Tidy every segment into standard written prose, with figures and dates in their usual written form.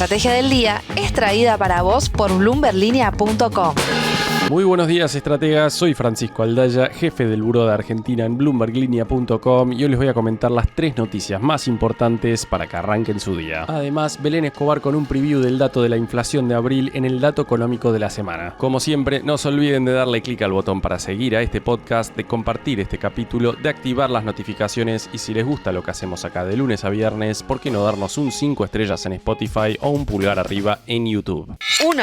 estrategia del día es traída para vos por bloomberlinia.com. Muy buenos días, estrategas. Soy Francisco Aldaya, jefe del Buró de Argentina en bloomberlinia.com, y hoy les voy a comentar las 3 noticias más importantes para que arranquen su día. Además, Belén Escobar con un preview del dato de la inflación de abril en el dato económico de la semana. Como siempre, no se olviden de darle clic al botón para seguir a este podcast, de compartir este capítulo, de activar las notificaciones y si les gusta lo que hacemos acá de lunes a viernes, ¿por qué no darnos un 5 estrellas en Spotify o un pulgar arriba en YouTube? 1.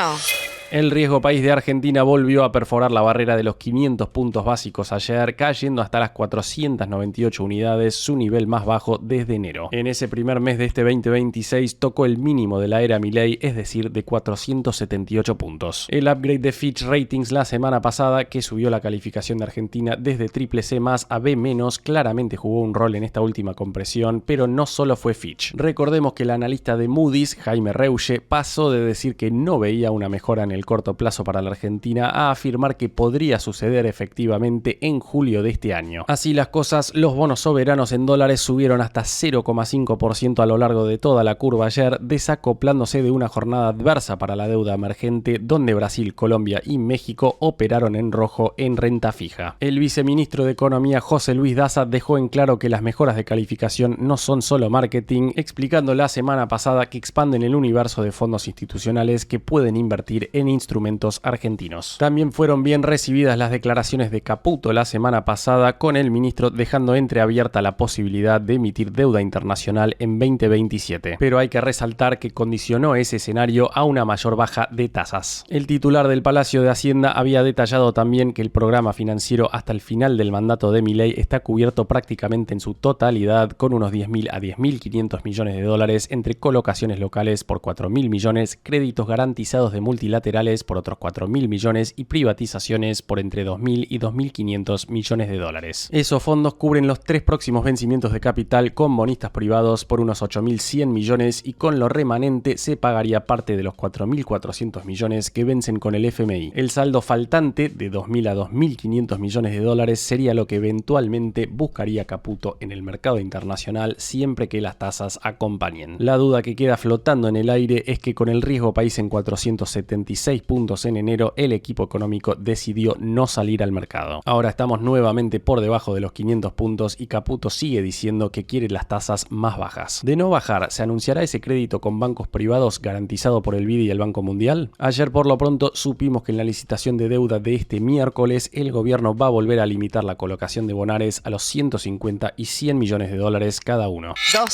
El riesgo país de Argentina volvió a perforar la barrera de los 500 puntos básicos ayer, cayendo hasta las 498 unidades, su nivel más bajo desde enero. En ese primer mes de este 2026 tocó el mínimo de la era Milei, es decir, de 478 puntos. El upgrade de Fitch Ratings la semana pasada, que subió la calificación de Argentina desde CCC+ a B-, claramente jugó un rol en esta última compresión, pero no solo fue Fitch. Recordemos que el analista de Moody's, Jaime Reulle, pasó de decir que no veía una mejora en el corto plazo para la Argentina a afirmar que podría suceder efectivamente en julio de este año. Así las cosas, los bonos soberanos en dólares subieron hasta 0,5% a lo largo de toda la curva ayer, desacoplándose de una jornada adversa para la deuda emergente, donde Brasil, Colombia y México operaron en rojo en renta fija. El viceministro de Economía José Luis Daza dejó en claro que las mejoras de calificación no son solo marketing, explicando la semana pasada que expanden el universo de fondos institucionales que pueden invertir en instrumentos argentinos. También fueron bien recibidas las declaraciones de Caputo la semana pasada, con el ministro dejando entreabierta la posibilidad de emitir deuda internacional en 2027. Pero hay que resaltar que condicionó ese escenario a una mayor baja de tasas. El titular del Palacio de Hacienda había detallado también que el programa financiero hasta el final del mandato de Milei está cubierto prácticamente en su totalidad, con unos 10.000 a 10.500 millones de dólares entre colocaciones locales por 4.000 millones, créditos garantizados de multilaterales por otros 4.000 millones y privatizaciones por entre 2.000 y 2.500 millones de dólares. Esos fondos cubren los 3 próximos vencimientos de capital con bonistas privados por unos 8.100 millones y con lo remanente se pagaría parte de los 4.400 millones que vencen con el FMI. El saldo faltante de 2.000 a 2.500 millones de dólares sería lo que eventualmente buscaría Caputo en el mercado internacional siempre que las tasas acompañen. La duda que queda flotando en el aire es que con el riesgo país en 476 puntos en enero, el equipo económico decidió no salir al mercado. Ahora estamos nuevamente por debajo de los 500 puntos y Caputo sigue diciendo que quiere las tasas más bajas. De no bajar, ¿se anunciará ese crédito con bancos privados garantizado por el BID y el Banco Mundial? Ayer por lo pronto supimos que en la licitación de deuda de este miércoles el gobierno va a volver a limitar la colocación de bonares a los 150 y 100 millones de dólares cada uno. 2.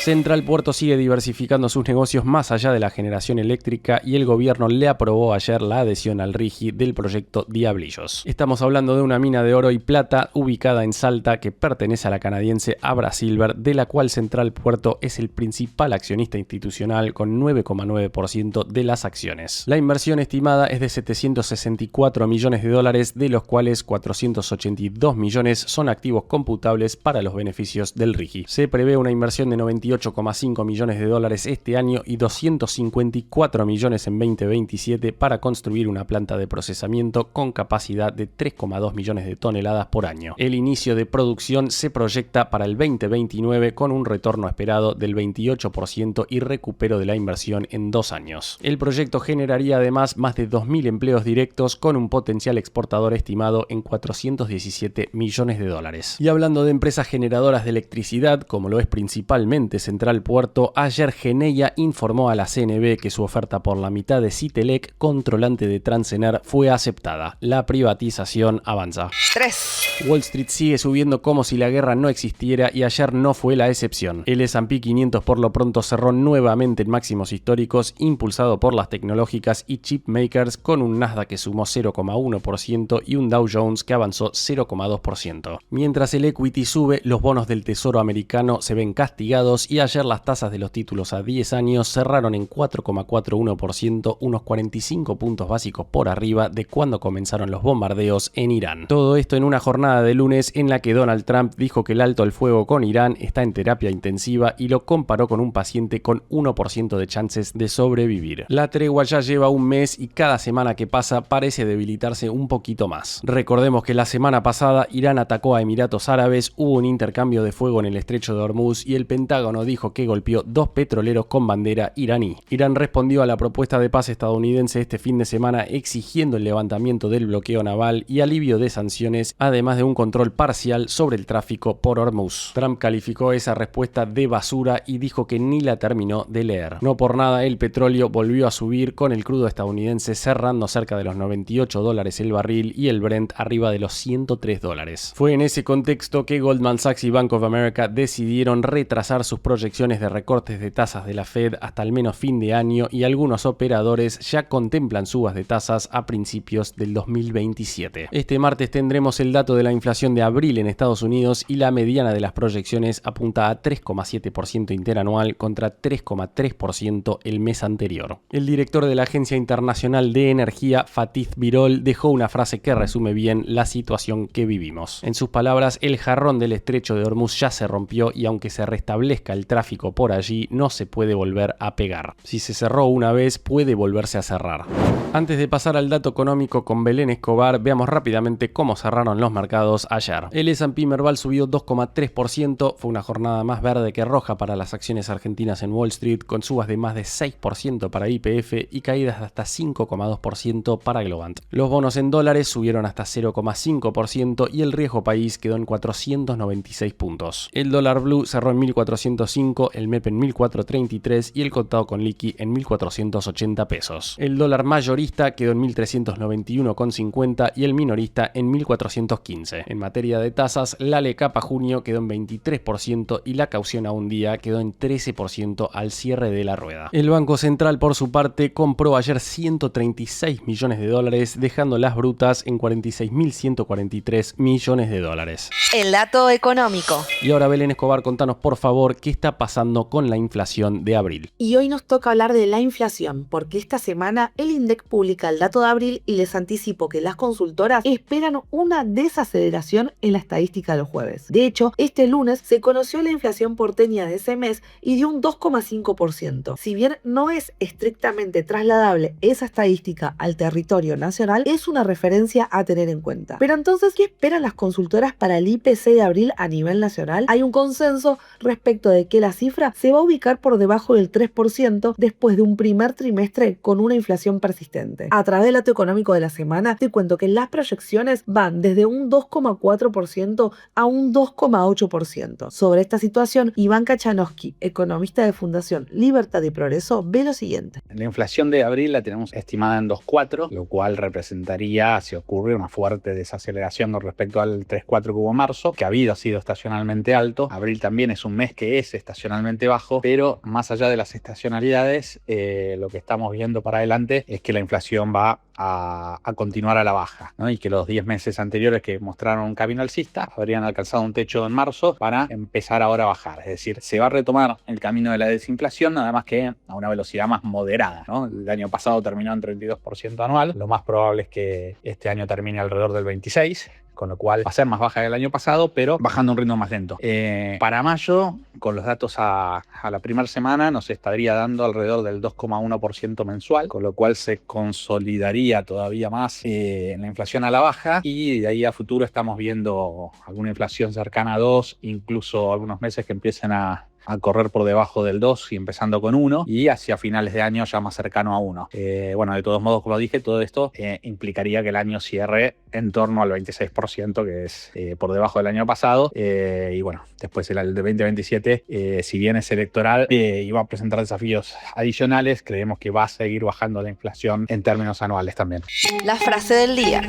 Central Puerto sigue diversificando sus negocios más allá de la generación eléctrica y el gobierno le aprobó ayer la adhesión al RIGI del proyecto Diablillos. Estamos hablando de una mina de oro y plata ubicada en Salta que pertenece a la canadiense Abra Silver, de la cual Central Puerto es el principal accionista institucional con 9,9% de las acciones. La inversión estimada es de 764 millones de dólares, de los cuales 482 millones son activos computables para los beneficios del RIGI. Se prevé una inversión de 98,5 millones de dólares este año y 254 millones en 2027 para construir una planta de procesamiento con capacidad de 3,2 millones de toneladas por año. El inicio de producción se proyecta para el 2029 con un retorno esperado del 28% y recupero de la inversión en 2 años. El proyecto generaría además más de 2.000 empleos directos con un potencial exportador estimado en 417 millones de dólares. Y hablando de empresas generadoras de electricidad, como lo es principalmente Central Puerto, ayer Geneia informó a la CNB que su oferta por la mitad de Citelec, controlante de Transener, fue aceptada. La privatización avanza. 3. Wall Street sigue subiendo como si la guerra no existiera y ayer no fue la excepción. El S&P 500 por lo pronto cerró nuevamente en máximos históricos, impulsado por las tecnológicas y chip makers, con un Nasdaq que sumó 0,1% y un Dow Jones que avanzó 0,2%. Mientras el equity sube, los bonos del Tesoro americano se ven castigados y ayer las tasas de los títulos a 10 años cerraron en 4,41%, unos 45 25 puntos básicos por arriba de cuando comenzaron los bombardeos en Irán. Todo esto en una jornada de lunes en la que Donald Trump dijo que el alto al fuego con Irán está en terapia intensiva y lo comparó con un paciente con 1% de chances de sobrevivir. La tregua ya lleva un mes y cada semana que pasa parece debilitarse un poquito más. Recordemos que la semana pasada Irán atacó a Emiratos Árabes, hubo un intercambio de fuego en el estrecho de Hormuz y el Pentágono dijo que golpeó 2 petroleros con bandera iraní. Irán respondió a la propuesta de paz estadounidense este fin de semana exigiendo el levantamiento del bloqueo naval y alivio de sanciones, además de un control parcial sobre el tráfico por Hormuz. Trump calificó esa respuesta de basura y dijo que ni la terminó de leer. No por nada el petróleo volvió a subir, con el crudo estadounidense cerrando cerca de los $98 el barril y el Brent arriba de los $103. Fue en ese contexto que Goldman Sachs y Bank of America decidieron retrasar sus proyecciones de recortes de tasas de la Fed hasta al menos fin de año y algunos operadores ya contemplan subas de tasas a principios del 2027. Este martes tendremos el dato de la inflación de abril en Estados Unidos y la mediana de las proyecciones apunta a 3,7% interanual contra 3,3% el mes anterior. El director de la Agencia Internacional de Energía, Fatih Birol, dejó una frase que resume bien la situación que vivimos. En sus palabras, el jarrón del estrecho de Hormuz ya se rompió y aunque se restablezca el tráfico por allí, no se puede volver a pegar. Si se cerró una vez, puede volverse a cerrar. Antes de pasar al dato económico con Belén Escobar, veamos rápidamente cómo cerraron los mercados ayer. El S&P Merval subió 2,3%, fue una jornada más verde que roja para las acciones argentinas en Wall Street, con subas de más de 6% para YPF y caídas de hasta 5,2% para Globant. Los bonos en dólares subieron hasta 0,5% y el riesgo país quedó en 496 puntos. El dólar blue cerró en 1.405, el MEP en 1.433 y el contado con liqui en 1.480 pesos. El dólar mayorista quedó en 1.391,50 y el minorista en 1.415. En materia de tasas, la LECAP a junio quedó en 23% y la caución a un día quedó en 13% al cierre de la rueda. El Banco Central, por su parte, compró ayer 136 millones de dólares, dejando las brutas en 46.143 millones de dólares. El dato económico. Y ahora, Belén Escobar, contanos por favor qué está pasando con la inflación de abril. Y hoy nos toca hablar de la inflación, porque esta semana el INDEC publica el dato de abril y les anticipo que las consultoras esperan una desaceleración en la estadística de los jueves. De hecho, este lunes se conoció la inflación porteña de ese mes y dio un 2,5%. Si bien no es estrictamente trasladable esa estadística al territorio nacional, es una referencia a tener en cuenta. Pero entonces, ¿qué esperan las consultoras para el IPC de abril a nivel nacional? Hay un consenso respecto de que la cifra se va a ubicar por debajo del 3% después de un primer trimestre con una inflación persistente. A través del dato económico de la semana, te cuento que las proyecciones van desde un 2,4% a un 2,8%. Sobre esta situación, Iván Kachanowski, economista de Fundación Libertad y Progreso, ve lo siguiente. La inflación de abril la tenemos estimada en 2,4, lo cual representaría, si ocurre, una fuerte desaceleración con respecto al 3,4 que hubo en marzo, que ha sido estacionalmente alto. Abril también es un mes que es estacionalmente bajo, pero más allá de las estacionalidades, lo que estamos viendo para adelante es que la inflación va a continuar a la baja, ¿no? Y que los 10 meses anteriores que mostraron un camino alcista habrían alcanzado un techo en marzo para empezar ahora a bajar. Es decir, se va a retomar el camino de la desinflación, nada más que a una velocidad más moderada, ¿no? El año pasado terminó en 32% anual, lo más probable es que este año termine alrededor del 26%, con lo cual va a ser más baja que el año pasado, pero bajando a un ritmo más lento. Para mayo, con los datos a la primera semana, nos estaría dando alrededor del 2,1% mensual, con lo cual se consolidaría todavía más la inflación a la baja, y de ahí a futuro estamos viendo alguna inflación cercana a 2, incluso algunos meses que empiecen a correr por debajo del 2 y empezando con 1, y hacia finales de año ya más cercano a 1. Bueno, de todos modos, como dije, todo esto implicaría que el año cierre en torno al 26%, que es por debajo del año pasado. Y bueno, después el de 2027, si bien es electoral y va a presentar desafíos adicionales, creemos que va a seguir bajando la inflación en términos anuales también. La frase del día.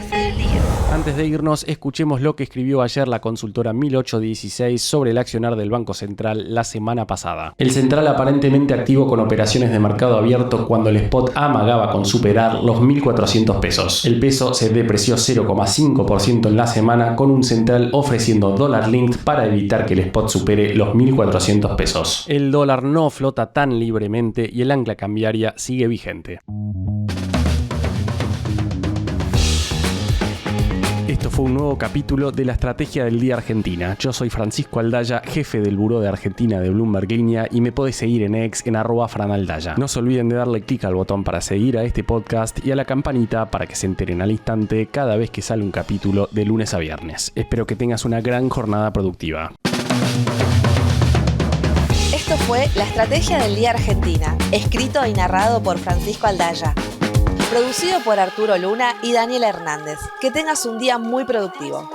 Antes de irnos, escuchemos lo que escribió ayer la consultora 1816 sobre el accionar del Banco Central la semana pasada. El central aparentemente activo con operaciones de mercado abierto cuando el spot amagaba con superar los 1.400 pesos. El peso se depreció 0,5% en la semana, con un central ofreciendo dólar linked para evitar que el spot supere los 1.400 pesos. El dólar no flota tan libremente y el ancla cambiaria sigue vigente. Esto fue un nuevo capítulo de la Estrategia del Día Argentina. Yo soy Francisco Aldaya, jefe del Buró de Argentina de Bloomberg Línea, y me podés seguir en X en @franaldaya. No se olviden de darle clic al botón para seguir a este podcast y a la campanita para que se enteren al instante cada vez que sale un capítulo de lunes a viernes. Espero que tengas una gran jornada productiva. Esto fue La Estrategia del Día Argentina, escrito y narrado por Francisco Aldaya. Producido por Arturo Luna y Daniel Hernández. Que tengas un día muy productivo.